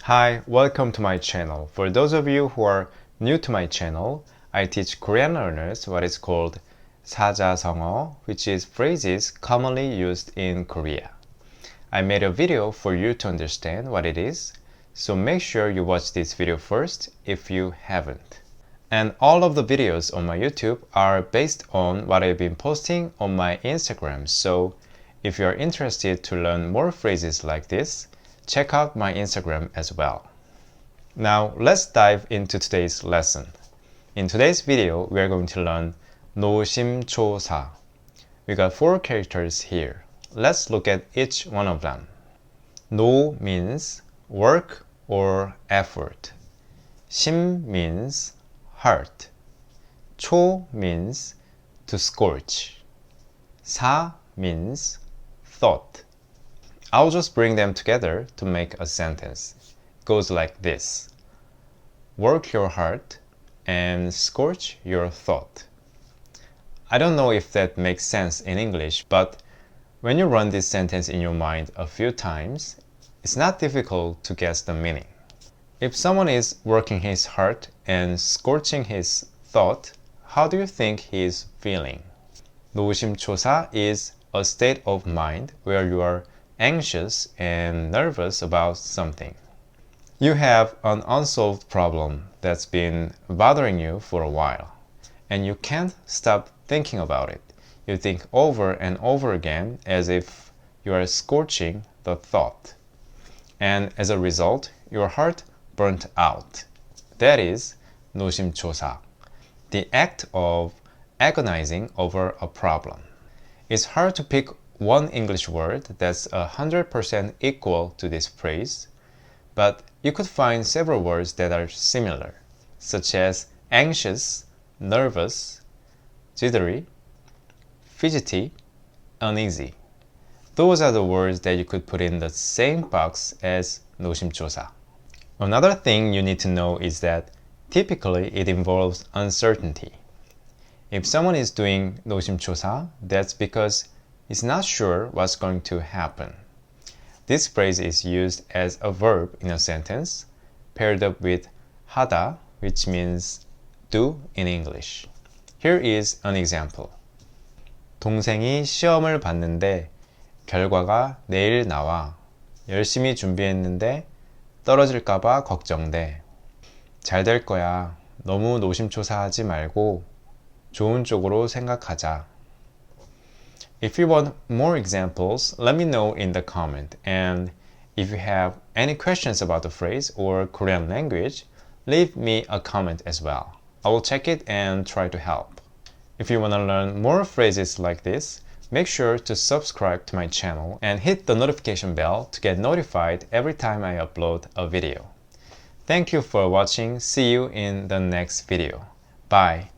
Hi, welcome to my channel. For those of you who are new to my channel, I teach Korean learners what is called 사자성어, which is phrases commonly used in Korea. I made a video for you to understand what it is, so make sure you watch this video first if you haven't. And all of the videos on my YouTube are based on what I've been posting on my Instagram, so if you are interested to learn more phrases like this, check out my Instagram as well. Now let's dive into today's lesson. In today's video, we are going to learn 노심초사. We got 4 characters here. Let's look at each one of them. 노 means work or effort. 심 means heart. 초 means to scorch. 사 means thought. I'll just bring them together to make a sentence. It goes like this. Work your heart and scorch your thought. I don't know if that makes sense in English, but when you run this sentence in your mind a few times, it's not difficult to guess the meaning. If someone is working his heart and scorching his thought, how do you think he is feeling? 노심초사 is a state of mind where you are anxious and nervous about something. You have an unsolved problem that's been bothering you for a while, and you can't stop thinking about it. You think over and over again as if you are scorching the thought. And as a result, your heart burnt out. That is 노심초사, the act of agonizing over a problem. It's hard to pick one English word that's 100% equal to this phrase, but you could find several words that are similar, such as anxious, nervous, jittery, fidgety, uneasy. Those are the words that you could put in the same box as 노심초사. Another thing you need to know is that typically it involves uncertainty. If someone is doing 노심초사, that's because he's not sure what's going to happen. This phrase is used as a verb in a sentence, paired up with 하다, which means do in English. Here is an example. 동생이 시험을 봤는데 결과가 내일 나와. 열심히 준비했는데 떨어질까봐 걱정돼. 잘 될 거야. 너무 노심초사하지 말고 좋은 쪽으로 생각하자. If you want more examples, let me know in the comment. And if you have any questions about the phrase or Korean language, leave me a comment as well. I will check it and try to help. If you want to learn more phrases like this, make sure to subscribe to my channel and hit the notification bell to get notified every time I upload a video. Thank you for watching. See you in the next video. Bye.